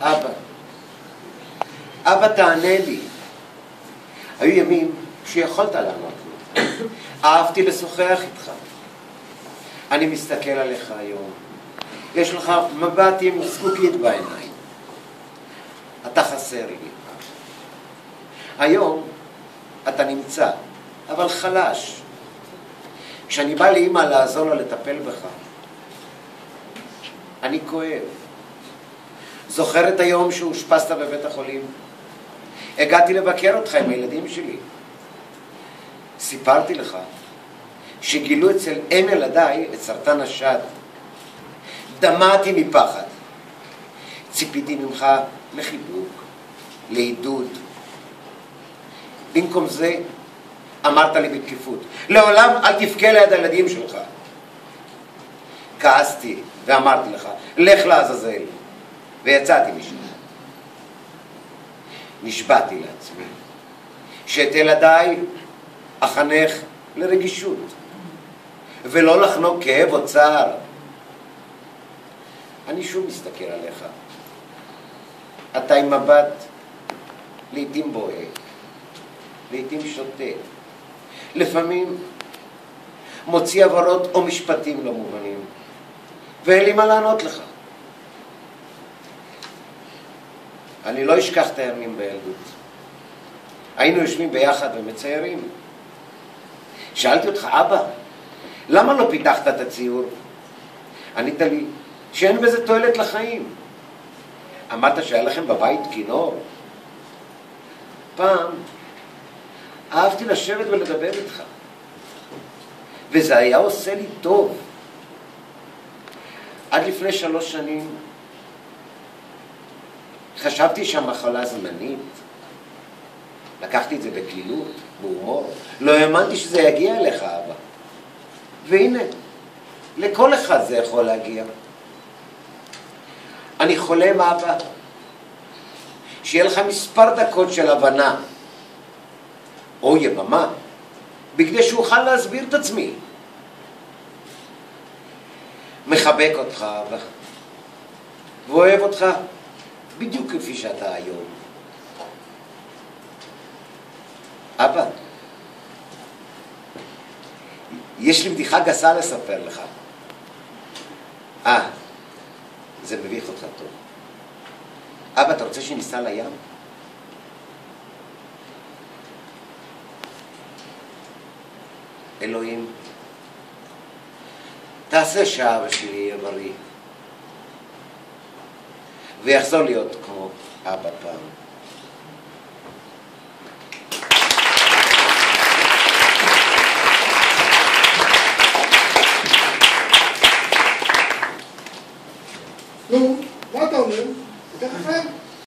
אבא, אבא תענה לי. היו ימים שיכולת לענות לי. אהבתי לשוחח איתך. אני מסתכל עליך היום. יש לך מבט עם זכוכית בעיניים. אתה חסר לי. היום אתה נמצא, אבל חלש. כשאני בא לאמא לעזור לה לטפל בך, אני כואב. זוכר את היום שהושפסת בבית החולים? הגעתי לבקר אותך עם הילדים שלי. סיפרתי לך שגילו אצל אם ילדיי את סרטן השד. דמעתי מפחד. ציפיתי ממך לחיבוק, לעידוד. במקום זה אמרת לי בתקיפות, לעולם אל תבכה ליד הילדים שלך. כעסתי ואמרתי לך, לך לעזאזל, ויצאתי משם. נשבעתי לעצמי שאת ילדיי אחנך לרגישות, ולא לחנוק כאב או צער. אני שוב מסתכל עליך. אתה עם מבט לעתים בוהק, לעתים שוטה, לפעמים מוציא עברות או משפטים לא מובנים, ואין לי מה לענות לך. אני לא אשכח את הימים בילדות. היינו יושבים ביחד ומציירים. שאלתי אותך, אבא, למה לא פיתחת את הציור? ענית לי שאין בזה תועלת לחיים. אמרת שהיה לכם בבית כינור. פעם אהבתי לשבת ולדבר איתך, וזה היה עושה לי טוב. עד לפני 3 שנים חשבתי שהמחלה זמנית. לקחתי את זה בקלילות, בהומור. לא האמנתי שזה יגיע אליך, אבא. והנה, לכל אחד זה יכול להגיע. אני חולם, אבא, שיהיה לך מספר דקות של הבנה או יבמה, בכדי שאוכל להסביר את עצמי. מחבק אותך, אבא, ואוהב אותך בדיוק כפי שאתה היום. אבא, יש לי בדיחה גסה לספר לך. זה מביך אותך טוב. אבא, אתה רוצה שניסע לים? אלוהים, תעשה שאבא שלי יהיה בריא ויחזור להיות כמו אבא פעם. נו, מה אתה אומר? יותר חכם?